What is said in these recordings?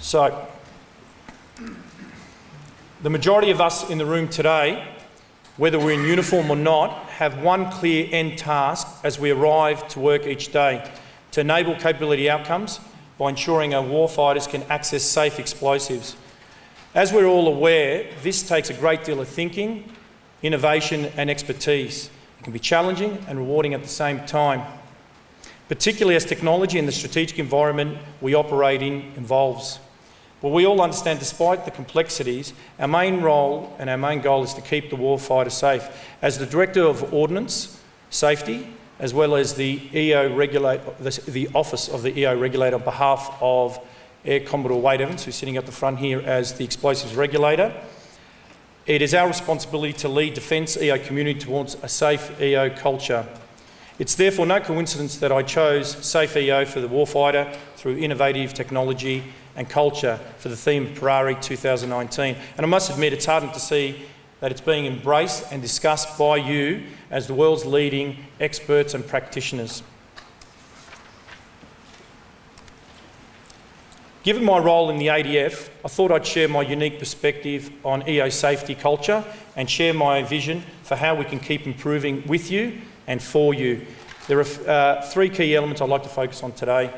So, the majority of us in the room today, whether we're in uniform or not, have one clear end task as we arrive to work each day: to enable capability outcomes by ensuring our warfighters can access safe explosives. As we're all aware, this takes a great deal of thinking, innovation and expertise. It can be challenging and rewarding at the same time, particularly as technology and the strategic environment we operate in evolves. But we all understand, despite the complexities, our main role and our main goal is to keep the warfighter safe. As the Director of Ordnance Safety, as well as the Office of the EO Regulator on behalf of Air Commodore Wade Evans, who's sitting at the front here as the Explosives Regulator, it is our responsibility to lead Defence EO community towards a safe EO culture. It's therefore no coincidence that I chose Safe EO for the warfighter through innovative technology and culture for the theme of Parari 2019. And I must admit, it's heartening to see that it's being embraced and discussed by you as the world's leading experts and practitioners. Given my role in the ADF, I thought I'd share my unique perspective on EO safety culture and share my vision for how we can keep improving with you and for you. There are three key elements I'd like to focus on today.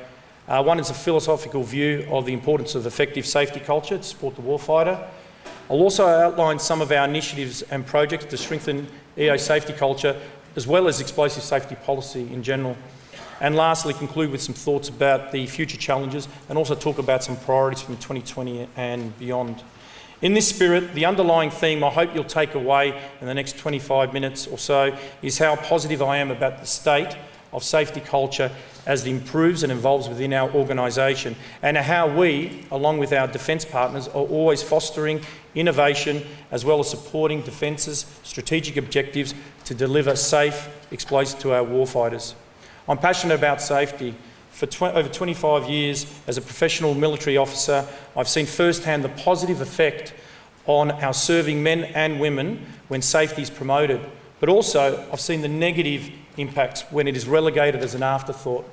One is a philosophical view of the importance of effective safety culture to support the warfighter. I'll also outline some of our initiatives and projects to strengthen EO safety culture, as well as explosive safety policy in general. And lastly, conclude with some thoughts about the future challenges and also talk about some priorities from 2020 and beyond. In this spirit, the underlying theme I hope you'll take away in the next 25 minutes or so is how positive I am about the state of safety culture as it improves and evolves within our organisation, and how we, along with our defence partners, are always fostering innovation as well as supporting Defence's strategic objectives to deliver safe explosives to our warfighters. I'm passionate about safety. For over 25 years as a professional military officer, I've seen firsthand the positive effect on our serving men and women when safety is promoted, but also I've seen the negative impacts when it is relegated as an afterthought.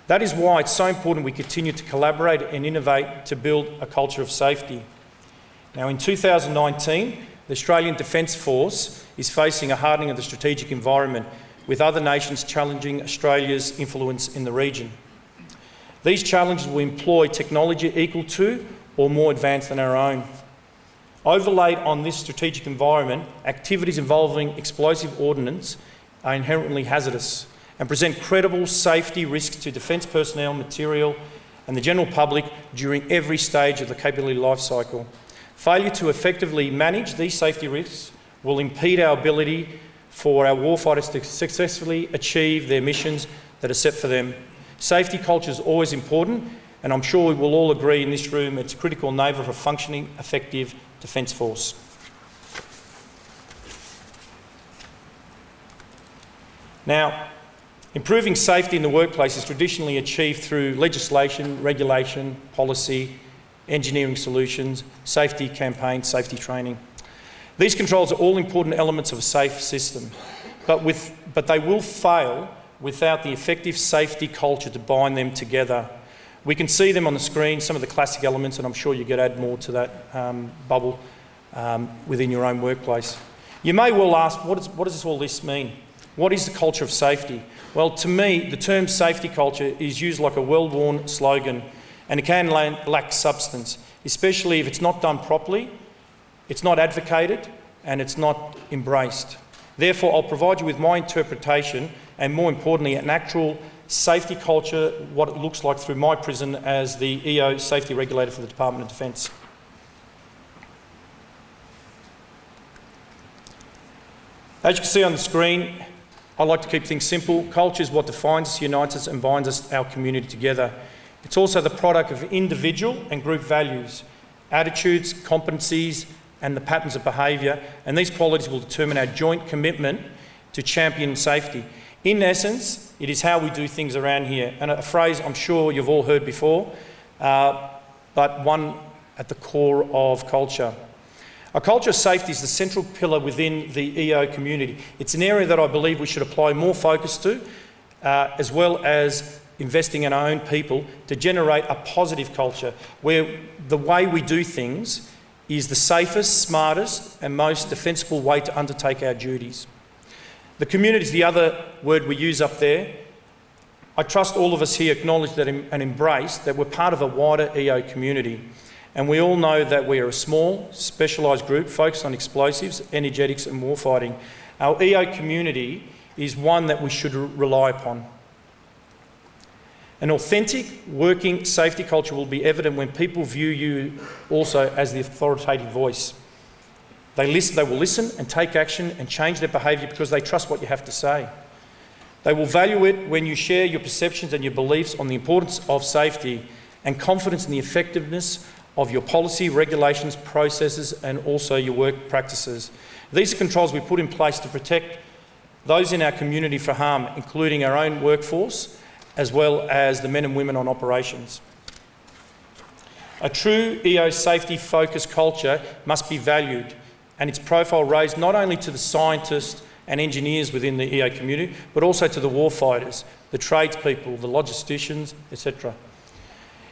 That is why it's so important we continue to collaborate and innovate to build a culture of safety. Now, in 2019, the Australian Defence Force is facing a hardening of the strategic environment, with other nations challenging Australia's influence in the region. These challenges will employ technology equal to or more advanced than our own. Overlaid on this strategic environment, activities involving explosive ordnance are inherently hazardous and present credible safety risks to defence personnel, material and the general public during every stage of the capability life cycle. Failure to effectively manage these safety risks will impede our ability for our warfighters to successfully achieve their missions that are set for them. Safety culture is always important, and I'm sure we will all agree in this room it's a critical enabler of a functioning, effective Defence Force. Now, improving safety in the workplace is traditionally achieved through legislation, regulation, policy, engineering solutions, safety campaigns, safety training. These controls are all important elements of a safe system, but they will fail without the effective safety culture to bind them together. We can see them on the screen, some of the classic elements, and I'm sure you could add more to that bubble within your own workplace. You may well ask, what does all this mean? What is the culture of safety? Well, to me, the term safety culture is used like a well-worn slogan, and it can lack substance, especially if it's not done properly, it's not advocated, and it's not embraced. Therefore, I'll provide you with my interpretation and, more importantly, an actual safety culture, what it looks like through my prism as the EO Safety Regulator for the Department of Defence. As you can see on the screen, I like to keep things simple. Culture is what defines us, unites us and binds us, our community together. It's also the product of individual and group values, attitudes, competencies, and the patterns of behaviour, and these qualities will determine our joint commitment to champion safety. In essence, it is how we do things around here, and a phrase I'm sure you've all heard before, but one at the core of culture. A culture of safety is the central pillar within the EO community. It's an area that I believe we should apply more focus to, as well as investing in our own people to generate a positive culture where the way we do things is the safest, smartest and most defensible way to undertake our duties. The community is the other word we use up there. I trust all of us here acknowledge that and embrace that we're part of a wider EO community, and we all know that we are a small, specialised group focused on explosives, energetics and warfighting. Our EO community is one that we should rely upon. An authentic working safety culture will be evident when people view you also as the authoritative voice. They will listen and take action and change their behaviour because they trust what you have to say. They will value it when you share your perceptions and your beliefs on the importance of safety and confidence in the effectiveness of your policy, regulations, processes and also your work practices. These controls we put in place to protect those in our community for harm, including our own workforce, as well as the men and women on operations. A true EO safety-focused culture must be valued and its profile raised not only to the scientists and engineers within the EO community, but also to the warfighters, the tradespeople, the logisticians, etc.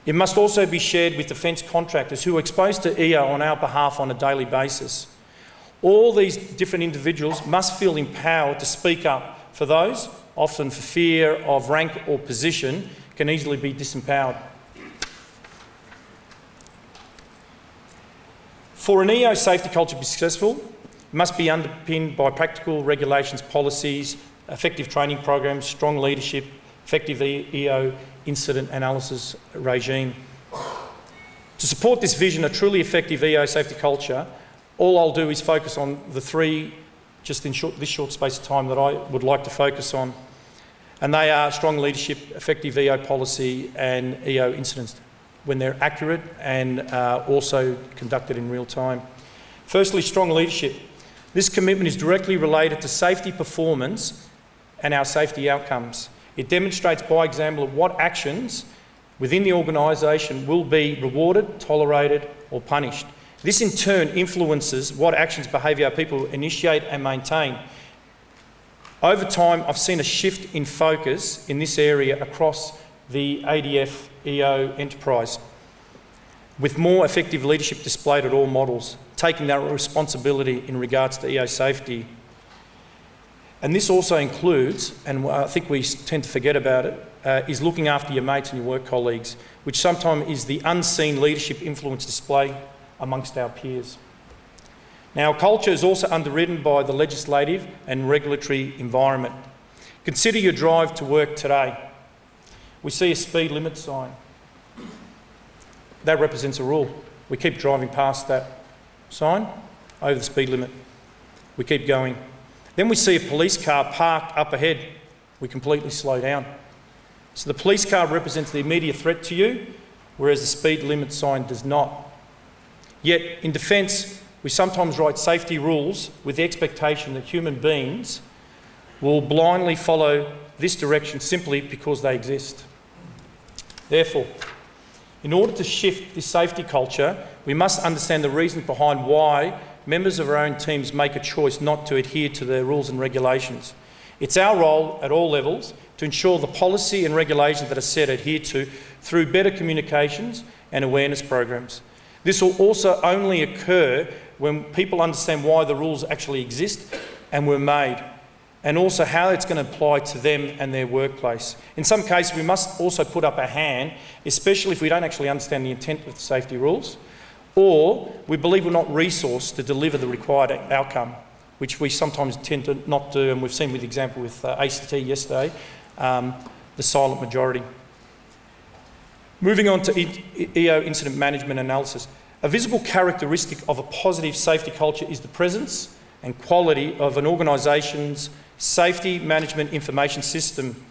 It must also be shared with defence contractors who are exposed to EO on our behalf on a daily basis. All these different individuals must feel empowered to speak up for those, often for fear of rank or position, can easily be disempowered. For an EO safety culture to be successful, it must be underpinned by practical regulations, policies, effective training programs, strong leadership, effective EO incident analysis regime. To support this vision, a truly effective EO safety culture, all I'll do is focus on the three, just in this short space of time, that I would like to focus on. And they are strong leadership, effective EO policy and EO incidents when they're accurate and also conducted in real time. Firstly, strong leadership. This commitment is directly related to safety performance and our safety outcomes. It demonstrates by example what actions within the organisation will be rewarded, tolerated or punished. This in turn influences what actions, behaviour people initiate and maintain. Over time, I've seen a shift in focus in this area across the ADF EO enterprise, with more effective leadership displayed at all models, taking that responsibility in regards to EO safety. And this also includes, and I think we tend to forget about it, is looking after your mates and your work colleagues, which sometimes is the unseen leadership influence display amongst our peers. Now, culture is also underwritten by the legislative and regulatory environment. Consider your drive to work today. We see a speed limit sign. That represents a rule. We keep driving past that sign, over the speed limit. We keep going. Then we see a police car parked up ahead. We completely slow down. So the police car represents the immediate threat to you, whereas the speed limit sign does not. Yet in defence, we sometimes write safety rules with the expectation that human beings will blindly follow this direction simply because they exist. Therefore, in order to shift this safety culture, we must understand the reasons behind why members of our own teams make a choice not to adhere to the rules and regulations. It's our role at all levels to ensure the policy and regulations that are set adhere to through better communications and awareness programs. This will also only occur when people understand why the rules actually exist and were made, and also how it's going to apply to them and their workplace. In some cases, we must also put up a hand, especially if we don't actually understand the intent of the safety rules, or we believe we're not resourced to deliver the required outcome, which we sometimes tend to not do, and we've seen with the example with ACT yesterday, the silent majority. Moving on to EO incident management analysis. A visible characteristic of a positive safety culture is the presence and quality of an organisation's safety management information system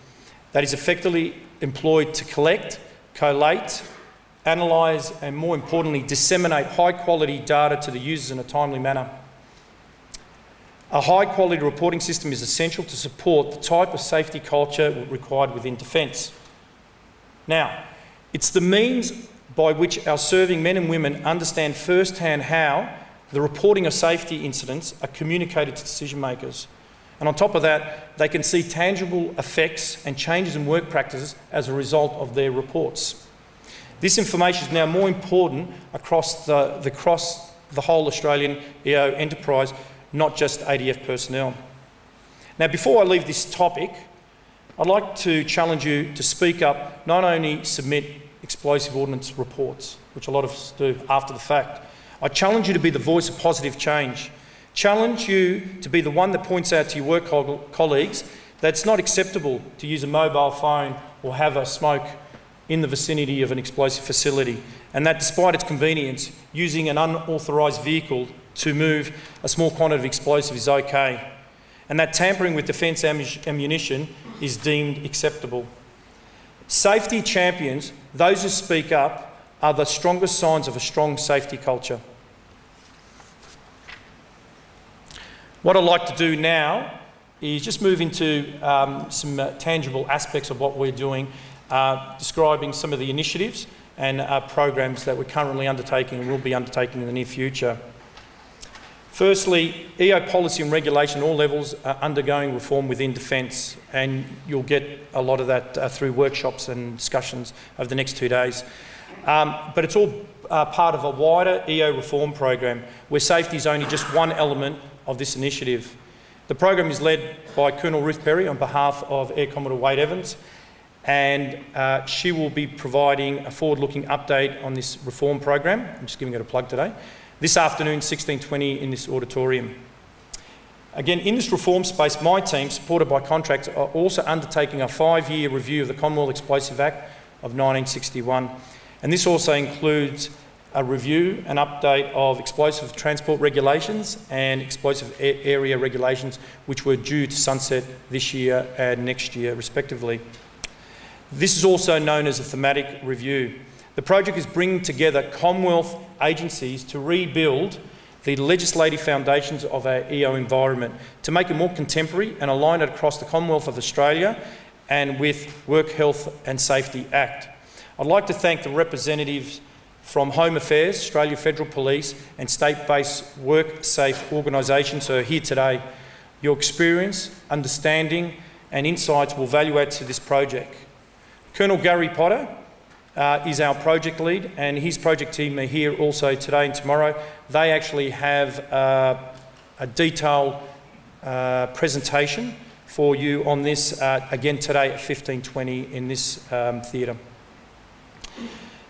that is effectively employed to collect, collate, analyse and, more importantly, disseminate high-quality data to the users in a timely manner. A high-quality reporting system is essential to support the type of safety culture required within defence. Now, it's the means by which our serving men and women understand firsthand how the reporting of safety incidents are communicated to decision makers. And on top of that, they can see tangible effects and changes in work practices as a result of their reports. This information is now more important across the whole Australian EO enterprise, not just ADF personnel. Now, before I leave this topic, I'd like to challenge you to speak up, not only submit explosive ordnance reports, which a lot of us do after the fact. I challenge you to be the voice of positive change. Challenge you to be the one that points out to your work colleagues that it's not acceptable to use a mobile phone or have a smoke in the vicinity of an explosive facility, and that despite its convenience, using an unauthorised vehicle to move a small quantity of explosive is okay, and that tampering with defence ammunition is deemed acceptable. Safety champions, those who speak up, are the strongest signs of a strong safety culture. What I'd like to do now is just move into some tangible aspects of what we're doing, describing some of the initiatives and programs that we're currently undertaking and will be undertaking in the near future. Firstly, EO policy and regulation at all levels are undergoing reform within defence, and you'll get a lot of that through workshops and discussions over the next 2 days. But it's all part of a wider EO reform program where safety is only just one element of this initiative. The program is led by Colonel Ruth Perry on behalf of Air Commodore Wade Evans, and she will be providing a forward-looking update on this reform program. I'm just giving it a plug today. This afternoon, 16:20 in this auditorium. Again, in this reform space, my team, supported by contractors, are also undertaking a 5-year review of the Commonwealth Explosive Act of 1961. And this also includes a review and update of explosive transport regulations and explosive area regulations, which were due to sunset this year and next year, respectively. This is also known as a thematic review. The project is bringing together Commonwealth agencies to rebuild the legislative foundations of our EO environment, to make it more contemporary and align it across the Commonwealth of Australia and with Work Health and Safety Act. I'd like to thank the representatives from Home Affairs, Australia Federal Police and state-based WorkSafe organisations who are here today. Your experience, understanding and insights will value add to this project. Colonel Gary Potter is our project lead, and his project team are here also today and tomorrow. They actually have a detailed presentation for you on this again today at 15:20 in this theatre.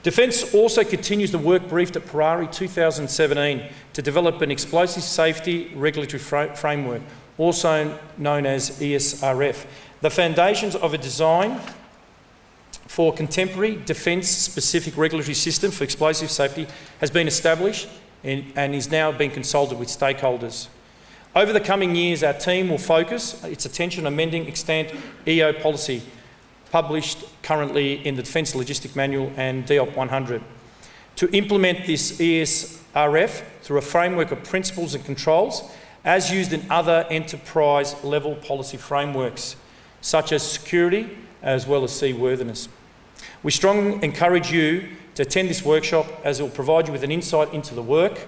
Defence also continues the work briefed at Parari 2017 to develop an explosive safety regulatory framework, also known as ESRF. The foundations of a design for contemporary defence-specific regulatory system for explosive safety has been established and is now being consulted with stakeholders. Over the coming years, our team will focus its attention on amending extant EO policy, published currently in the Defence Logistic Manual and DOP 100, to implement this ESRF through a framework of principles and controls as used in other enterprise-level policy frameworks, such as security as well as seaworthiness. We strongly encourage you to attend this workshop, as it will provide you with an insight into the work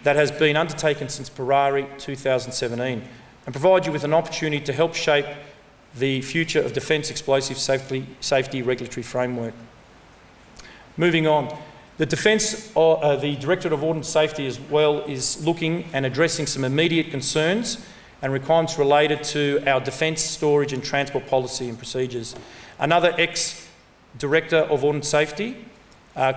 that has been undertaken since Parari 2017 and provide you with an opportunity to help shape the future of defence explosive safety regulatory framework. Moving on, the Directorate of Ordnance Safety as well is looking and addressing some immediate concerns and requirements related to our defence, storage and transport policy and procedures. Another ex-Director of Ordnance Safety,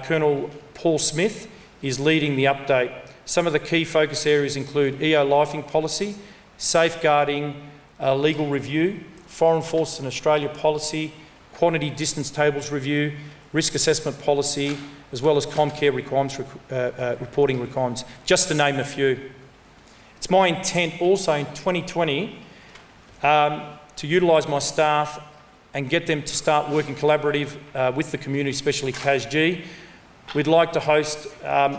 Colonel Paul Smith, is leading the update. Some of the key focus areas include EO lifing policy, safeguarding legal review, Foreign Forces in Australia policy, quantity distance tables review, risk assessment policy, as well as Comcare requirements, reporting requirements, just to name a few. It's my intent also in 2020 to utilise my staff and get them to start working collaborative with the community, especially CASG. We'd like to host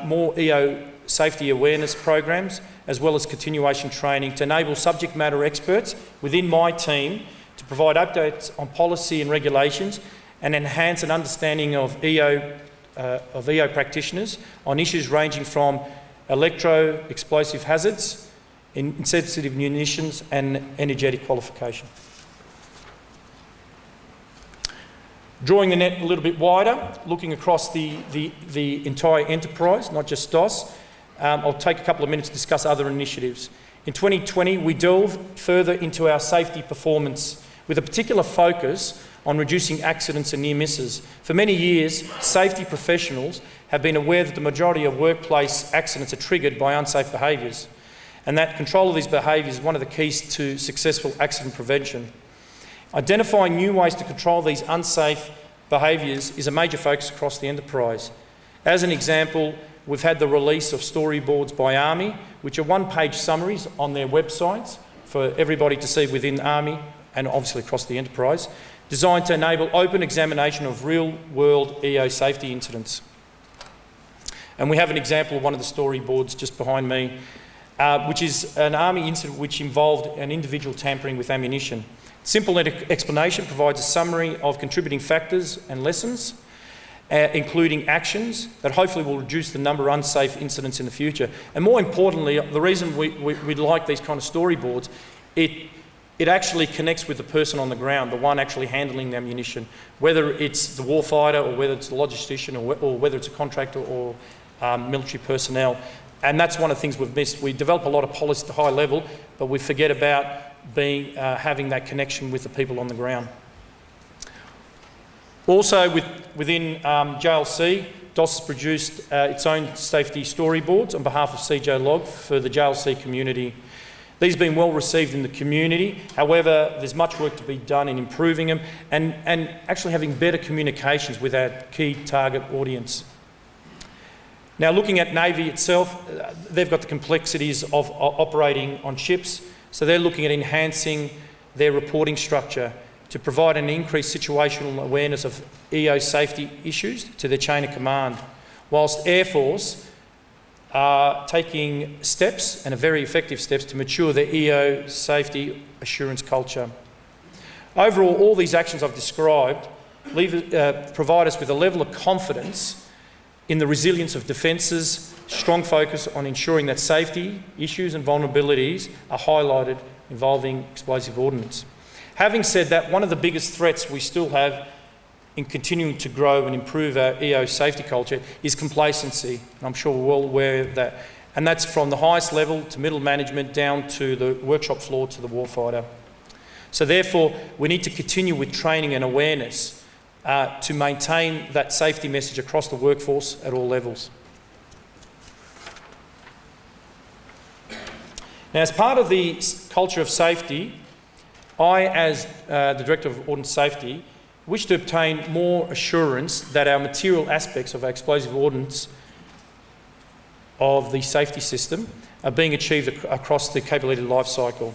more EO safety awareness programs, as well as continuation training to enable subject matter experts within my team to provide updates on policy and regulations and enhance an understanding of EO practitioners on issues ranging from electro-explosive hazards, insensitive munitions and energetic qualification. Drawing the net a little bit wider, looking across the entire enterprise, not just DOS, I'll take a couple of minutes to discuss other initiatives. In 2020, we delved further into our safety performance with a particular focus on reducing accidents and near misses. For many years, safety professionals have been aware that the majority of workplace accidents are triggered by unsafe behaviours, and that control of these behaviours is one of the keys to successful accident prevention. Identifying new ways to control these unsafe behaviours is a major focus across the enterprise. As an example, we've had the release of storyboards by Army, which are one-page summaries on their websites for everybody to see within Army and obviously across the enterprise, designed to enable open examination of real-world EO safety incidents. And we have an example of one of the storyboards just behind me, which is an Army incident which involved an individual tampering with ammunition. Simple explanation provides a summary of contributing factors and lessons, including actions that hopefully will reduce the number of unsafe incidents in the future. And more importantly, the reason we like these kind of storyboards, it actually connects with the person on the ground, the one actually handling the ammunition, whether it's the warfighter or whether it's the logistician or whether it's a contractor or military personnel. And that's one of the things we've missed. We develop a lot of policy at the high level, but we forget about having that connection with the people on the ground. Also, within JLC, DOS has produced its own safety storyboards on behalf of CJ Log for the JLC community. These have been well received in the community. However, there's much work to be done in improving them and actually having better communications with our key target audience. Now, looking at Navy itself, they've got the complexities of operating on ships, so they're looking at enhancing their reporting structure to provide an increased situational awareness of EO safety issues to their chain of command, whilst Air Force are taking steps, and are very effective steps, to mature their EO safety assurance culture. Overall, all these actions I've described provide us with a level of confidence in the resilience of defences, strong focus on ensuring that safety issues and vulnerabilities are highlighted involving explosive ordnance. Having said that, one of the biggest threats we still have in continuing to grow and improve our EO safety culture is complacency. And I'm sure we're all aware of that. And that's from the highest level to middle management down to the workshop floor to the warfighter. So therefore, we need to continue with training and awareness to maintain that safety message across the workforce at all levels. Now, as part of the culture of safety, I, as the Director of Ordnance Safety, wish to obtain more assurance that our material aspects of our explosive ordnance of the safety system are being achieved across the capability life cycle.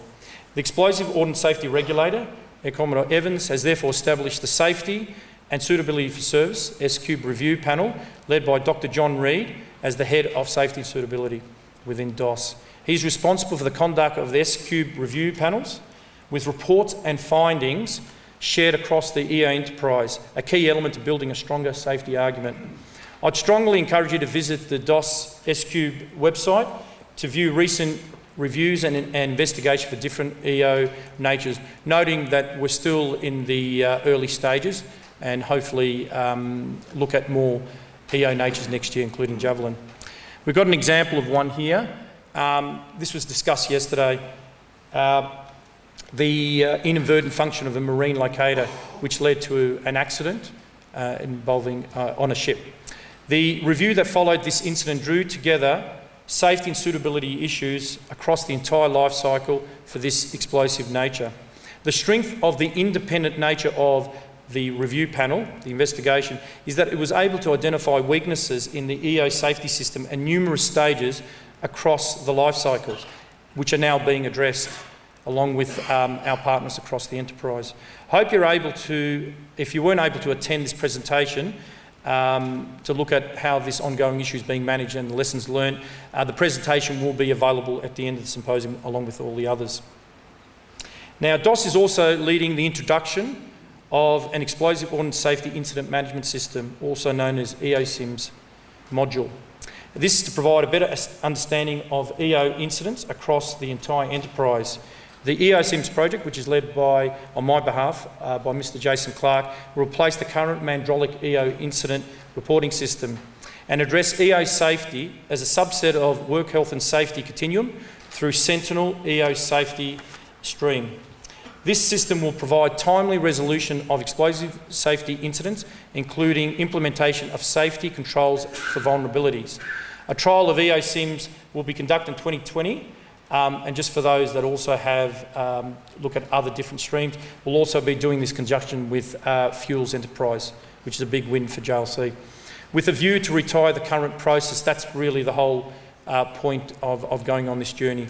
The Explosive Ordnance Safety Regulator, Air Commodore Evans, has therefore established the Safety and Suitability for Service S-Cube Review Panel, led by Dr. John Reid as the Head of Safety and Suitability within DOS. He's responsible for the conduct of the S-Cube Review Panels, with reports and findings shared across the EO enterprise, a key element to building a stronger safety argument. I'd strongly encourage you to visit the DOS S-Cube website to view recent reviews and investigation for different EO natures, noting that we're still in the early stages and hopefully look at more EO natures next year, including Javelin. We've got an example of one here. This was discussed yesterday. The inadvertent function of a marine locator, which led to an accident involving on a ship. The review that followed this incident drew together safety and suitability issues across the entire life cycle for this explosive nature. The strength of the independent nature of the review panel, the investigation, is that it was able to identify weaknesses in the EO safety system at numerous stages across the life cycles, which are now being addressed along with our partners across the enterprise. I hope you're able to, if you weren't able to attend this presentation, to look at how this ongoing issue is being managed and the lessons learned. The presentation will be available at the end of the symposium along with all the others. Now, DOS is also leading the introduction of an Explosive Ordnance Safety Incident Management System, also known as EOSIMS module. This is to provide a better understanding of EO incidents across the entire enterprise. The EO SIMS project, which is led by, on my behalf, by Mr. Jason Clark, will replace the current Mandrolic EO incident reporting system and address EO safety as a subset of work health and safety continuum through Sentinel EO safety stream. This system will provide timely resolution of explosive safety incidents, including implementation of safety controls for vulnerabilities. A trial of EO SIMS will be conducted in 2020, and just for those that also have look at other different streams, we'll also be doing this in conjunction with Fuels Enterprise, which is a big win for JLC. With a view to retire the current process, that's really the whole point of going on this journey.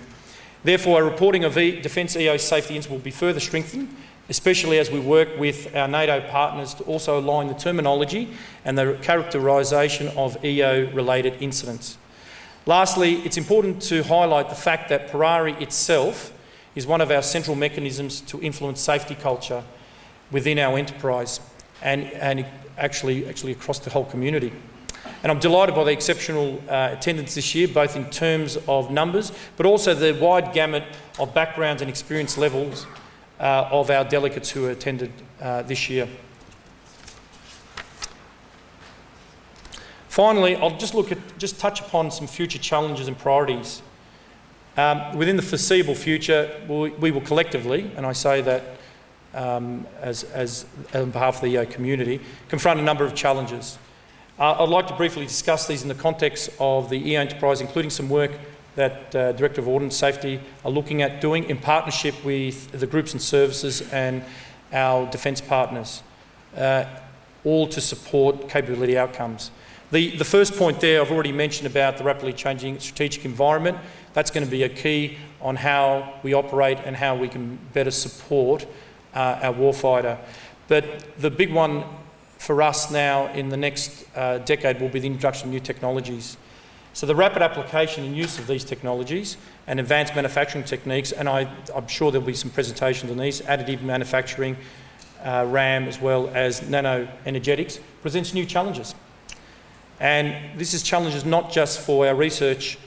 Therefore, our reporting of Defence EO safety incidents will be further strengthened, especially as we work with our NATO partners to also align the terminology and the characterisation of EO-related incidents. Lastly, it's important to highlight the fact that Parari itself is one of our central mechanisms to influence safety culture within our enterprise and actually across the whole community. And I'm delighted by the exceptional attendance this year, both in terms of numbers, but also the wide gamut of backgrounds and experience levels of our delegates who attended this year. Finally, I'll just touch upon some future challenges and priorities. Within the foreseeable future, we will collectively, and I say that as on behalf of the EO community, confront a number of challenges. I'd like to briefly discuss these in the context of the EO enterprise, including some work that Director of Ordnance Safety are looking at doing in partnership with the groups and services and our defence partners, all to support capability outcomes. The first point there, I've already mentioned about the rapidly changing strategic environment. That's going to be a key on how we operate and how we can better support our warfighter. But the big one for us now in the next decade will be the introduction of new technologies. So the rapid application and use of these technologies and advanced manufacturing techniques, and I'm sure there'll be some presentations on these, additive manufacturing, RAM, as well as nano-energetics, presents new challenges. And this is challenges not just for our research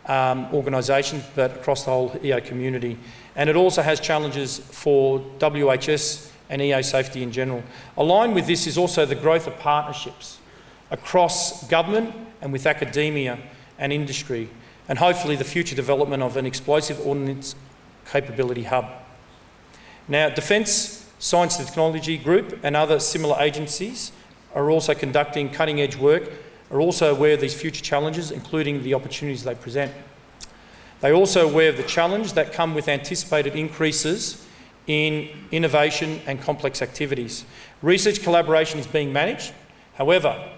organisations, but across the whole EO community. And it also has challenges for WHS and EO safety in general. Aligned with this is also the growth of partnerships across government and with academia and industry, and hopefully the future development of an explosive ordnance capability hub. Now, Defence Science and Technology Group and other similar agencies are also conducting cutting-edge work, are also aware of these future challenges, including the opportunities they present. They are also aware of the challenge that come with anticipated increases in innovation and complex activities. Research collaboration is being managed. However,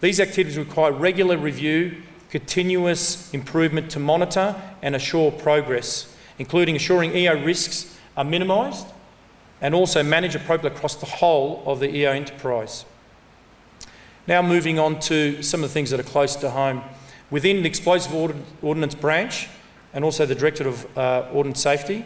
these activities require regular review, continuous improvement to monitor and assure progress, including assuring EO risks are minimised and also managed appropriately across the whole of the EO enterprise. Now moving on to some of the things that are close to home. Within the Explosive Ordnance Branch and also the Directorate of Ordnance Safety,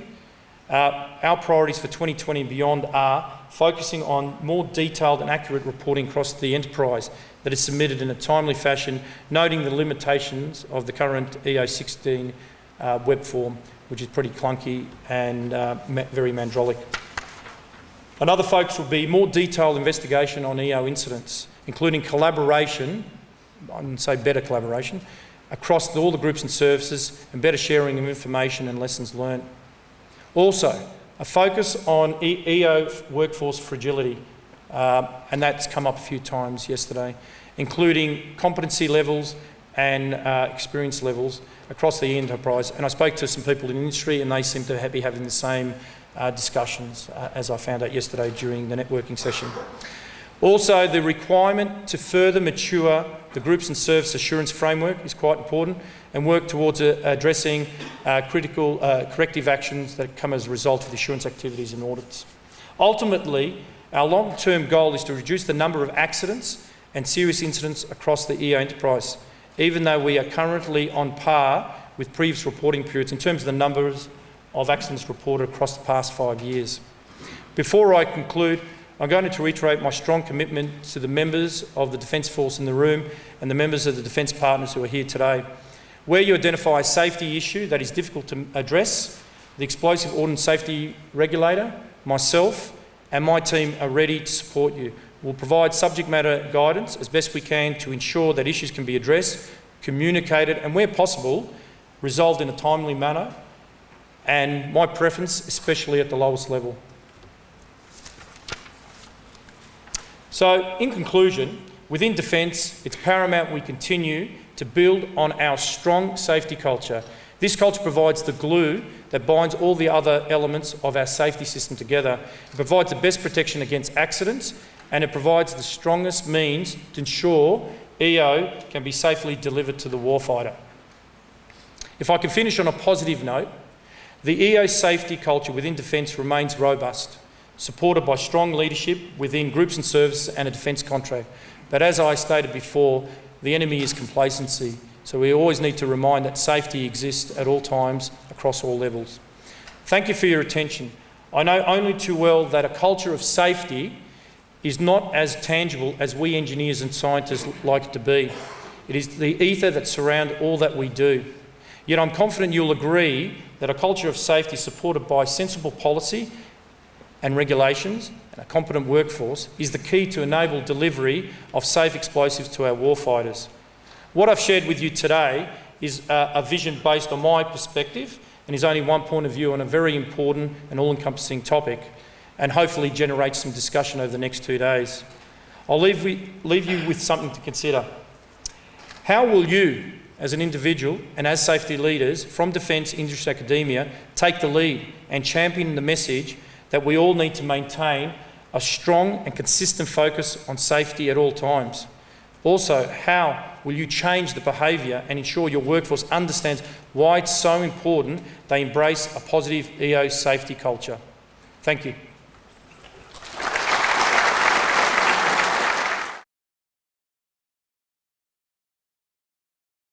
our priorities for 2020 and beyond are focusing on more detailed and accurate reporting across the enterprise that is submitted in a timely fashion, noting the limitations of the current EO16 web form, which is pretty clunky and very mandrolic. Another focus will be more detailed investigation on EO incidents, including collaboration, I wouldn't say better collaboration, across all the groups and services and better sharing of information and lessons learned. Also, a focus on EO workforce fragility, and that's come up a few times yesterday, including competency levels and experience levels across the enterprise. And I spoke to some people in the industry and they seem to be having the same discussions as I found out yesterday during the networking session. Also, the requirement to further mature the groups and service assurance framework is quite important and work towards addressing critical corrective actions that come as a result of the assurance activities and audits. Ultimately, our long-term goal is to reduce the number of accidents and serious incidents across the EO enterprise, even though we are currently on par with previous reporting periods in terms of the numbers of accidents reported across the past 5 years. Before I conclude, I'm going to reiterate my strong commitment to the members of the Defence Force in the room and the members of the Defence partners who are here today. Where you identify a safety issue that is difficult to address, the Explosive Ordnance Safety Regulator, myself and my team are ready to support you. We'll provide subject matter guidance as best we can to ensure that issues can be addressed, communicated and, where possible, resolved in a timely manner, and my preference, especially at the lowest level. So, in conclusion, within Defence, it's paramount we continue to build on our strong safety culture. This culture provides the glue that binds all the other elements of our safety system together. It provides the best protection against accidents, and it provides the strongest means to ensure EO can be safely delivered to the warfighter. If I can finish on a positive note, the EO safety culture within Defence remains robust, supported by strong leadership within groups and services and a defence contract. But as I stated before, the enemy is complacency, so we always need to remind that safety exists at all times across all levels. Thank you for your attention. I know only too well that a culture of safety is not as tangible as we engineers and scientists like it to be. It is the ether that surrounds all that we do. Yet I'm confident you'll agree that a culture of safety supported by sensible policy and regulations and a competent workforce is the key to enable delivery of safe explosives to our warfighters. What I've shared with you today is a vision based on my perspective and is only one point of view on a very important and all-encompassing topic, and hopefully generate some discussion over the next 2 days. I'll leave you with something to consider. How will you, as an individual and as safety leaders from Defence Industry Academia, take the lead and champion the message that we all need to maintain a strong and consistent focus on safety at all times? Also, how will you change the behaviour and ensure your workforce understands why it's so important they embrace a positive EO safety culture? Thank you.